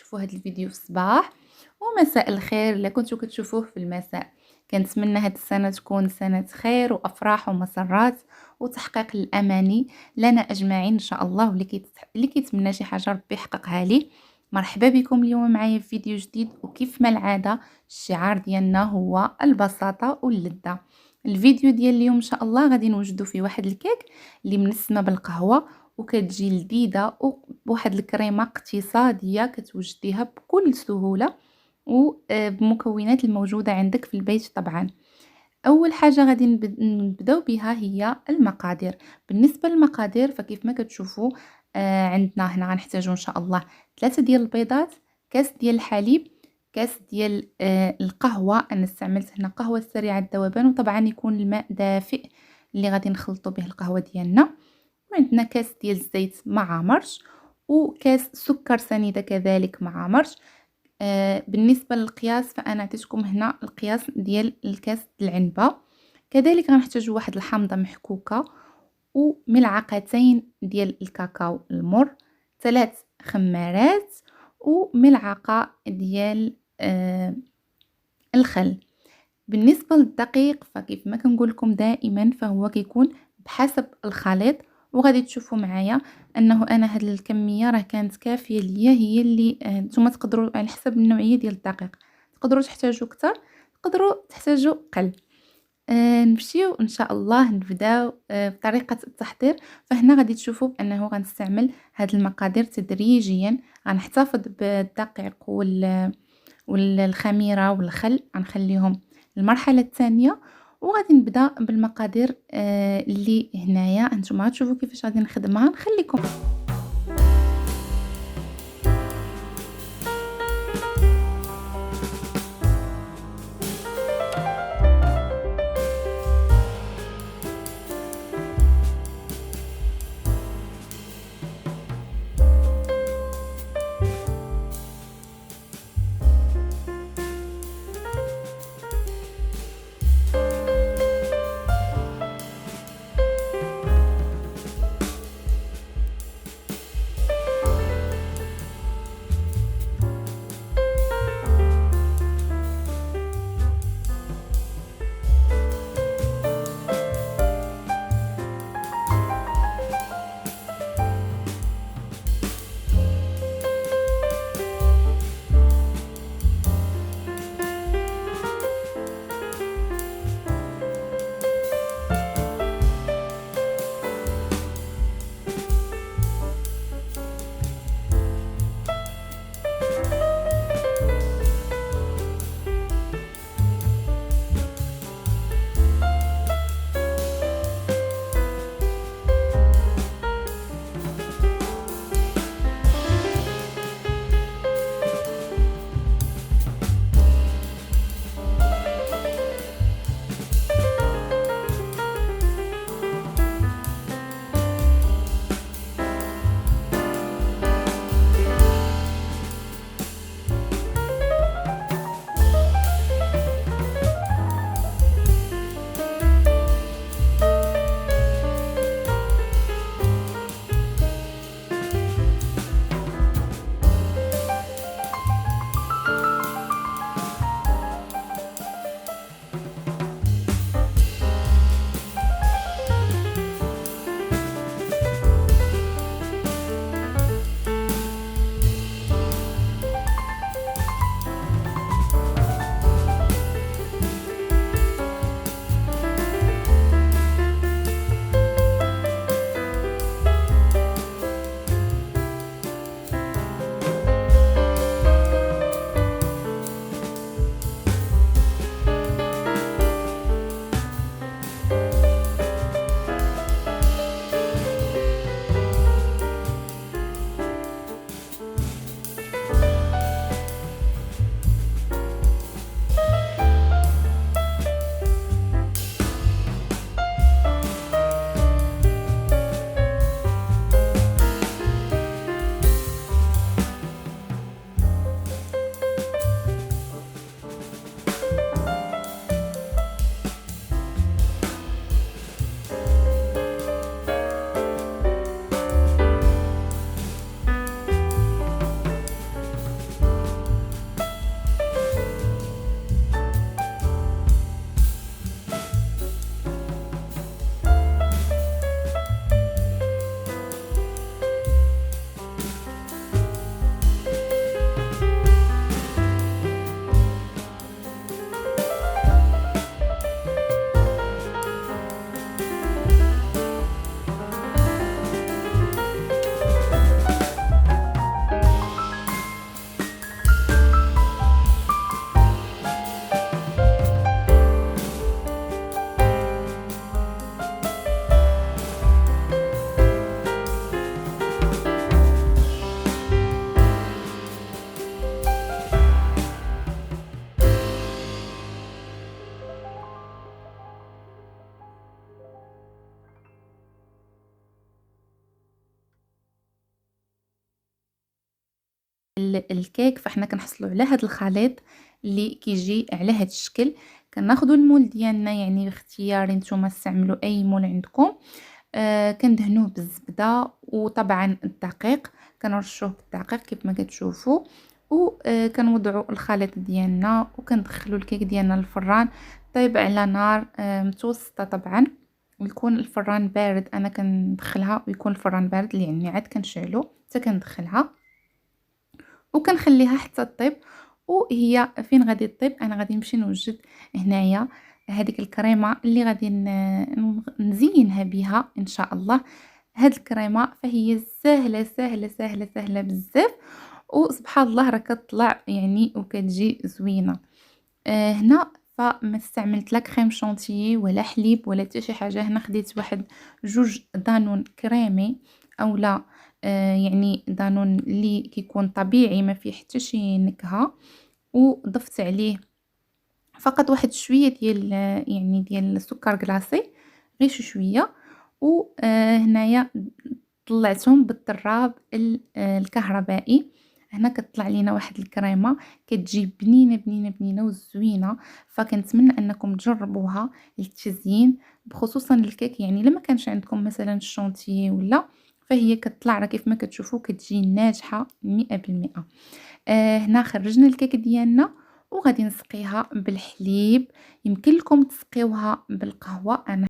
كتشوفوا هذا الفيديو في الصباح، ومساء الخير إلا كنتوا كتشوفوه في المساء. كنتمنى هاد السنة تكون سنة خير وأفراح ومسرات وتحقيق الأماني لنا أجمعين إن شاء الله، اللي كيتمنى شي حاجة ربي يحققها ليه. مرحبا بكم اليوم معايا في فيديو جديد، وكيف ما العادة الشعار ديالنا هو البساطة واللذة. الفيديو ديال اليوم ان شاء الله غادي نوجدوا فيه واحد الكيك اللي منسمه بالقهوه وكتجي لذيذه وبواحد الكريمه اقتصاديه كتوجديها بكل سهوله وبمكونات الموجوده عندك في البيت طبعا. اول حاجه غادي نبداو بها هي المقادير. بالنسبه للمقادير فكيف ما كتشوفوا عندنا هنا غنحتاجو ان شاء الله 3 ديال البيضات، كاس ديال الحليب، كاس ديال القهوه. انا استعملت هنا قهوه سريعه الذوبان، وطبعا يكون الماء دافئ اللي غادي نخلطوا به القهوه ديالنا. وعندنا كاس ديال الزيت مع مرش، وكاس سكر سنيده كذلك مع مرش. بالنسبه للقياس فانا عطيتكم هنا القياس ديال الكاس العنبه. كذلك غنحتاجوا واحد الحامضه محكوكه، وملعقتين ديال الكاكاو المر، 3 خمارات، وملعقه ديال الخل. بالنسبه للدقيق فكيف ما كنقول لكم دائما فهو كيكون بحسب الخليط، وغادي تشوفوا معايا انه انا هاد الكميه راه كانت كافيه ليا، هي اللي نتوما تقدروا على حسب النوعيه ديال الدقيق تقدروا تحتاجوا اكثر، تقدروا تحتاجوا قل. نمشيو ان شاء الله نبداو بطريقه التحضير. فهنا غادي تشوفوا بانه غنستعمل هاد المقادير تدريجيا. غنحتفظ بالدقيق والخميره والخل غنخليهم المرحله الثانيه، وغادي نبدا بالمقادير اللي هنايا انتم غتشوفوا كيفاش غادي نخدمها. نخليكم الكيك، فحنا كنحصلوا على هذا الخليط اللي كيجي على هذا الشكل. كناخذوا المول ديالنا، يعني اختياري نتوما استعملوا اي مول عندكم. كندهنوه بالزبده وطبعا الدقيق، كنرشوه بالدقيق كيف ما كتشوفوا. و كنوضعوا الخليط ديالنا وكندخلوا الكيك ديالنا للفران، طيب على نار متوسطه طبعا، ويكون الفران بارد. انا كندخلها ويكون الفران بارد، اللي يعني عاد كنشعلو حتى كندخلها وكنخليها حتى طيب. وهي فين غادي طيب، انا غادي نمشي نوجد هنايا هذيك الكريمه اللي غادي نزينها بها ان شاء الله. هاد الكريمه فهي سهله سهله سهله سهله بزاف، وسبحان الله راه كتطلع يعني وكتجي زوينه. هنا فما استعملت لا كريم شانتيي ولا حليب ولا حتى شي حاجه. هنا خديت واحد جوج دانون كريمي اولا يعني دانون اللي كيكون طبيعي ما فيه حتى شي نكهه، وضفت عليه فقط واحد شويه ديال يعني ديال السكر كلاصي، غير شويه. وهنايا طلعتهم بالطراب الكهربائي. هنا كتطلع لينا واحد الكريمه كتجي بنينه بنينه بنينه وزوينه، فكنتمنى انكم تجربوها للتزيين، بخصوصا الكيك. يعني لما كانش عندكم مثلا الشونتيي ولا، فهي كتطلع راه كيف ما كتشوفوا كتجي ناجحه 100%. هنا خرجنا الكيك ديالنا وغادي نسقيها بالحليب. يمكن لكم تسقيوها بالقهوه، انا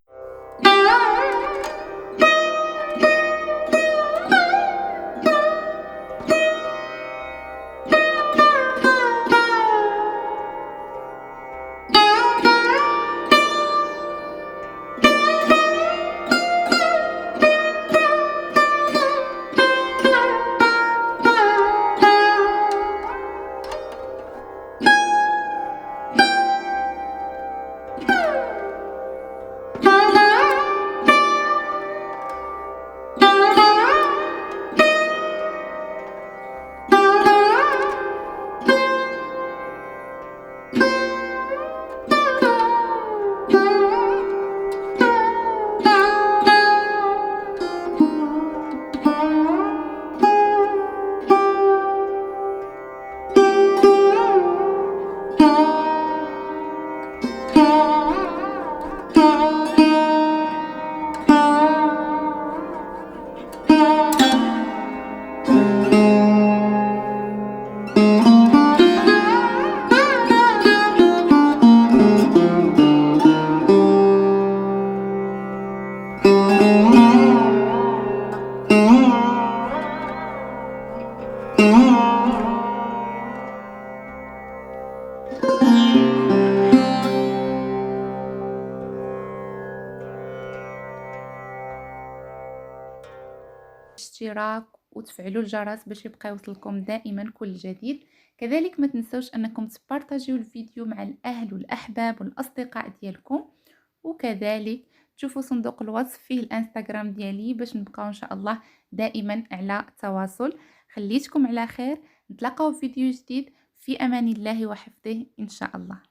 اشتراك وتفعلوا الجرس باش يبقى يوصلكم دائما كل جديد. كذلك ما تنسوش انكم تبارطاجيو الفيديو مع الاهل والاحباب والاصدقاء ديالكم، وكذلك تشوفوا صندوق الوصف فيه الانستغرام ديالي باش نبقاو ان شاء الله دائما على تواصل. خليتكم على خير، نتلاقاو في فيديو جديد، في امان الله وحفظه ان شاء الله.